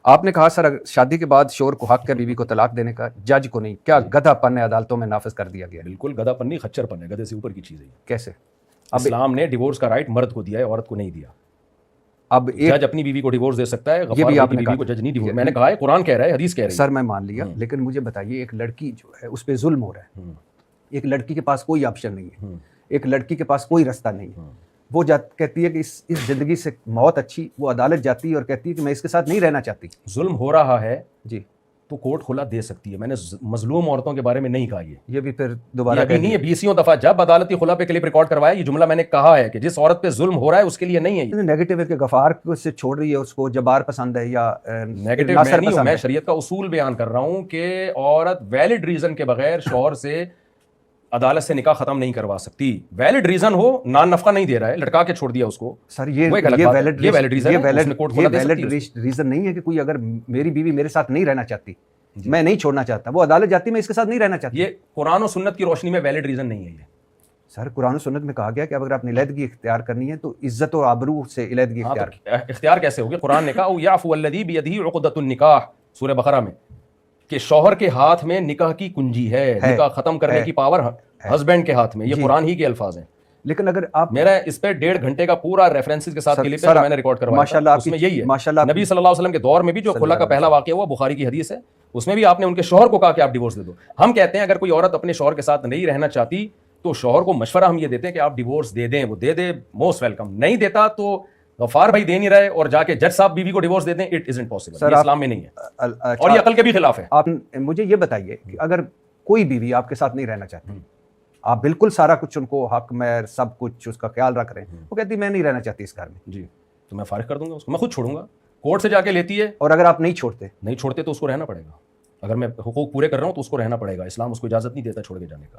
آپ نے کہا سر شادی کے بعد شوہر کو حق ہے بیوی کو طلاق دینے کا، جج کو نہیں، کیا گدھا پن عدالتوں میں نافذ کر دیا گیا؟ بالکل گدھا پن نہیں، خچر پن ہے، گدھے سے اوپر کی چیز ہے۔ کیسے؟ اسلام نے ڈیورس کا رائٹ مرد کو دیا ہے، عورت کو نہیں دیا۔ اب جج اپنی بیوی کو ڈیورس دے سکتا ہے، غفار بھائی کی بیوی کو جج نہیں ڈیورس۔ میں نے کہا ہے قرآن کہہ رہا ہے، حدیث کہہ رہی ہے۔ سر میں مان لیا، لیکن مجھے بتائیے ایک لڑکی جو ہے اس پہ ظلم ہو رہا ہے، ایک لڑکی کے پاس کوئی آپشن نہیں ہے، ایک لڑکی کے پاس کوئی رستہ نہیں ہے، وہ کہتی ہے کہ اس زندگی سے موت اچھی، وہ عدالت جاتی ہے اور کہتی ہے کہ میں اس کے ساتھ نہیں رہنا چاہتی۔ ظلم ہو رہا ہے جی تو کورٹ کھلا دے سکتی ہے۔ میں نے مظلوم عورتوں کے بارے میں نہیں کہا، یہ بھی پھر دوبارہ نہیں ہے، 20 دفعہ جب عدالتی خلا پہ کلپ ریکارڈ کروایا یہ جملہ میں نے کہا ہے کہ جس عورت پہ ظلم ہو رہا ہے اس کے لیے نہیں ہے یہ نیگیٹو ہے کہ غفار کو سے چھوڑ رہی ہے، اس کو جبار پسند ہے یا نیگیٹو میں نہیں ہوں، میں شریعت کا اصول بیان کر رہا ہوں کہ عورت ویلڈ ریزن کے بغیر شوہر سے عدالت سے نکاح ختم نہیں کروا سکتی۔ ویلڈ ریزن ہو، نان نفقہ نہیں دے رہا ہے، لٹکا کے چھوڑ دیا اس کو، سر یہ ویلڈ ریزن نہیں ہے کہ کوئی اگر میری بیوی میرے ساتھ نہیں رہنا چاہتی، میں نہیں چھوڑنا چاہتا، وہ عدالت جاتی میں اس کے ساتھ نہیں رہنا چاہتی، یہ قرآن و سنت کی روشنی میں ویلڈ ریزن نہیں ہے یہ۔ سر قرآن و سنت میں کہا گیا کہ اگر آپ نے علیحدگی اختیار کرنی ہے تو عزت و آبرو سے علیحدگی اختیار کیسے ہوگی؟ قرآن نے کہا او یعفو الذی بیدہ عقدۃ النکاح، سورہ بقرہ میں، کہ شوہر کے ہاتھ میں نکاح کی کنجی ہے، نکاح ختم کرنے کی پاور ہسبینڈ کے ہاتھ میں، یہ قرآن ہی کے الفاظ ہیں۔ لیکن اگر آپ میرا اس پہ 1.5 گھنٹے کا پورا ریفرنسز کے ساتھ کلپ ہے میں نے ریکارڈ کروایا، اس میں یہی ہے۔ نبی صلی اللہ علیہ وسلم کے دور میں بھی جو خلا کا پہلا واقعہ ہوا، بخاری کی حدیث ہے، اس میں بھی آپ نے ان کے شوہر کو کہا کہ آپ ڈیورس دے دو۔ ہم کہتے ہیں اگر کوئی عورت اپنے شوہر کے ساتھ نہیں رہنا چاہتی تو شوہر کو مشورہ ہم یہ دیتے ہیں کہ آپ ڈیورس دے دیں، وہ دے دے، موسٹ ویلکم۔ نہیں دیتا تو غفار بھائی دے نہیں رہے اور جا کے جج صاحب بیوی کو ڈیورس دے دیں، اٹ ازنٹ پاسبل، یہ اسلام میں نہیں ہے اور یہ عقل کے بھی خلاف ہے۔ آپ مجھے یہ بتائیے کہ اگر کوئی بیوی آپ کے ساتھ نہیں رہنا چاہتی، آپ بالکل سارا کچھ ان کو حق مہر سب کچھ اس کا خیال رکھ رہے ہیں، وہ کہتی میں نہیں رہنا چاہتی اس گھر میں، جی تو میں فارغ کر دوں گا اس کو، میں خود چھوڑوں گا، کورٹ سے جا کے لیتی ہے۔ اور اگر آپ نہیں چھوڑتے تو اس کو رہنا پڑے گا، اگر میں حقوق پورے کر رہا ہوں تو اس کو رہنا پڑے گا، اسلام اس کو اجازت نہیں دیتا چھوڑ کے جانے کا۔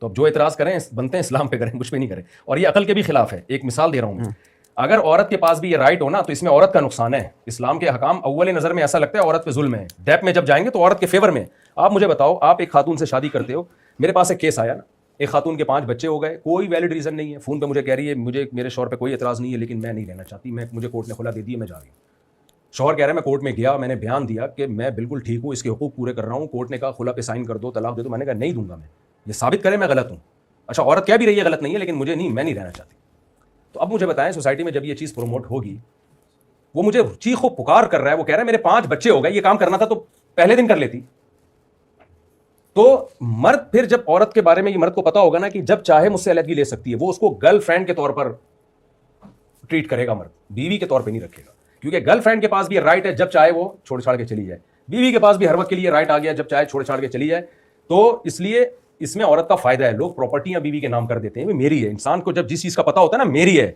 تو اب جو اعتراض کریں بنتے ہیں اسلام پہ کریں، مجھ پہ نہیں کریں، اور یہ عقل کے بھی خلاف ہے۔ ایک مثال دے رہا ہوں، اگر عورت کے پاس بھی یہ رائٹ ہو نا تو اس میں عورت کا نقصان ہے۔ اسلام کے حکام اول نظر میں ایسا لگتا ہے عورت پہ ظلم ہے، ڈیپ میں جب جائیں گے تو عورت کے فیور میں۔ آپ مجھے بتاؤ، آپ ایک خاتون سے شادی کرتے ہو، میرے پاس ایک کیس آیا نا، ایک خاتون کے 5 بچے ہو گئے، کوئی ویلڈ ریزن نہیں ہے، فون پہ مجھے کہہ رہی ہے مجھے میرے شوہر پہ کوئی اعتراض نہیں ہے لیکن میں نہیں رہنا چاہتی، مجھے کورٹ نے خلا دے دی، میں جا رہی ہوں۔ شوہر کہہ رہا ہے میں کورٹ میں گیا، میں نے بیان دیا کہ میں بالکل ٹھیک ہوں، اس کے حقوق پورے کر رہا ہوں، کورٹ نے کہا خلا پہ سائن کر دو، طلاق دے دو، میں نے کہا نہیں دوں گا، میں یہ ثابت کرے میں غلط ہوں۔ اچھا عورت کہہ بھی رہی ہے غلط نہیں ہے لیکن میں نہیں رہنا چاہتی۔ تو اب مجھے بتائیں سوسائٹی میں جب یہ چیز پروموٹ ہوگی، وہ مجھے چیخ و پکار کر رہا ہے، وہ کہہ رہا ہے میرے 5 بچے ہو گئے، یہ کام کرنا تھا تو پہلے دن کر لیتی۔ تو مرد پھر جب عورت کے بارے میں یہ مرد کو پتا ہوگا نا کہ جب چاہے مجھ سے علیحدگی لے سکتی ہے، وہ اس کو گرل فرینڈ کے طور پر ٹریٹ کرے گا، مرد بیوی کے طور پہ نہیں رکھے گا، کیونکہ گرل فرینڈ کے پاس بھی رائٹ ہے جب چاہے وہ چھوڑ چھاڑ کے چلی جائے، بیوی کے پاس بھی ہر وقت کے لیے رائٹ آ گیا جب چاہے چھوڑ چھاڑ کے چلی جائے۔ تو اس لیے اس میں عورت کا فائدہ ہے، لوگ پراپرٹیاں بیوی کے نام کر دیتے ہیں، میری ہے۔ انسان کو جب جس چیز کا پتا ہوتا ہے نا میری ہے،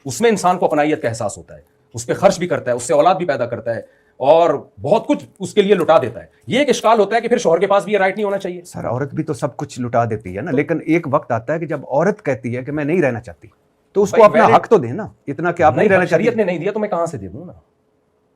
اس میں انسان کو اپنائیت کا احساس ہوتا ہے، اس پہ خرچ بھی کرتا ہے، اس سے اولاد بھی پیدا کرتا ہے اور بہت کچھ اس کے لیے لٹا دیتا ہے۔ یہ ایک اشکال ہوتا ہے کہ پھر شوہر کے پاس بھی یہ رائٹ نہیں ہونا چاہیے۔ سر عورت بھی تو سب کچھ لٹا دیتی ہے نا، لیکن ایک وقت آتا ہے کہ جب عورت کہتی ہے کہ میں نہیں رہنا چاہتی تو اس کو اپنا حق تو دے نا، اتنا کہ آپ نہیں رہنا چاہیے۔ شریعت نے نہیں دیا تو میں کہاں سے دے دوں نا؟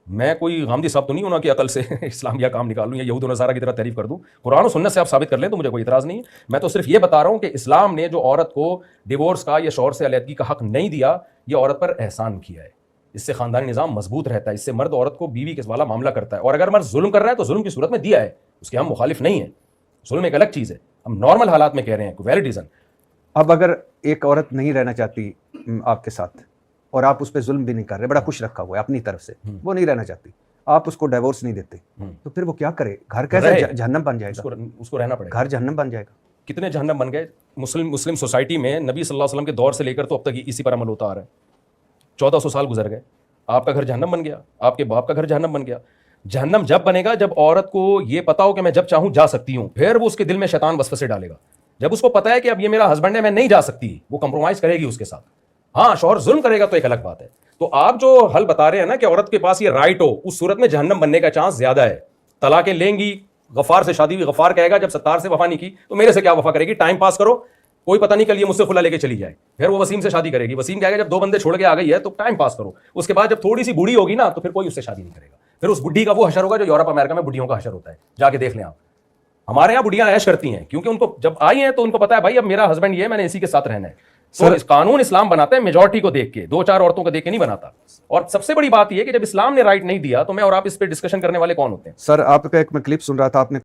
میں کوئی غامدی صاحب تو نہیں ہوں نا کہ عقل سے اسلامیہ کام نکال لوں یا یہود و نصارہ کی طرح تعریف کر دوں۔ قرآن و سنت سے آپ ثابت کر لیں تو مجھے کوئی اعتراض نہیں ہے۔ میں تو صرف یہ بتا رہا ہوں کہ اسلام نے جو عورت کو ڈیورس کا یا شوہر سے علیحدگی کا حق نہیں دیا، یہ عورت پر احسان کیا ہے۔ اس سے خاندانی نظام مضبوط رہتا ہے، اس سے مرد عورت کو بیوی کے والا معاملہ کرتا ہے، اور اگر مرد ظلم کر رہا ہے تو ظلم کی صورت میں دیا ہے، اس کے ہم مخالف نہیں ہیں، ظلم ایک الگ چیز ہے، ہم نارمل حالات میں کہہ رہے ہیں کوئی ویلڈ ریزن۔ اب اگر ایک عورت نہیں رہنا چاہتی آپ کے ساتھ اور آپ اس پہ ظلم بھی نہیں کر رہے، بڑا خوش رکھا ہوا ہے اپنی طرف سے، وہ نہیں رہنا چاہتی، آپ اس کو ڈیورس نہیں دیتے، تو پھر وہ کیا کرے؟ گھر کیسے جہنم بن جائے گا؟ اس کو رہنا پڑے گا، گھر جہنم بن جائے گا۔ کتنے جہنم بن گئے مسلم سوسائٹی میں، نبی صلی اللہ علیہ وسلم کے دور سے لے کر تو اب تک اسی پر عمل ہوتا آ رہا ہے۔ 1400 سال گزر گئے، آپ کا گھر جہنم بن گیا، آپ کے باپ کا گھر جہنم بن گیا۔ جہنم جب بنے گا جب عورت کو یہ پتا ہو کہ میں جب چاہوں جا سکتی ہوں، پھر وہ اس کے دل میں شیطان وسوسے ڈالے گا۔ جب اس کو پتا ہے کہ اب یہ میرا ہسبینڈ ہے، میں نہیں جا سکتی، وہ کمپرومائز کرے گی اس کے ساتھ۔ ہاں شوہر ظلم کرے گا تو ایک الگ بات ہے۔ تو آپ جو حل بتا رہے ہیں نا کہ عورت کے پاس یہ رائٹ ہو، اس صورت میں جہنم بننے کا چانس زیادہ ہے۔ طلاقیں لیں گی، غفار سے شادی ہوئی، غفار کہے گا جب ستار سے وفا نہیں کی تو میرے سے کیا وفا کرے گی، ٹائم پاس کرو، کوئی پتہ نہیں کل یہ مجھ سے خلا لے کے چلی جائے۔ پھر وہ وسیم سے شادی کرے گی، وسیم کہے گا جب 2 بندے چھوڑ کے آ گئی ہے تو ٹائم پاس کرو۔ اس کے بعد جب تھوڑی سی بوڑھی ہوگی نا تو پھر کوئی اس سے شادی نہیں کرے گا، پھر اس بڈھی کا وہ حشر ہوگا جو یورپ امریکہ میں بڈھیوں کا حشر ہوتا ہے، جا کے دیکھ لیں آپ۔ ہمارے یہاں بڈھیاں عیش کرتی ہیں کیونکہ ان کو جب آئی ہیں تو ان کو پتا ہے بھائی اب میرا ہسبینڈ یہ ہے، میں نے اسی کے ساتھ رہنا ہے۔ تو اس قانون اسلام بناتا ہے میجورٹی کو دیکھ کے, 2-4 عورتوں کو دیکھ کے نہیں بناتا. اور سب سے بڑی بات یہ کہ جب اسلام نے رائٹ نہیں دیا تو میں اور آپ اس پہ ڈسکشن کرنے والے کون ہوتے ہیں؟ سر آپ کا ایک میں کلپ سن رہا تھا, آپ نے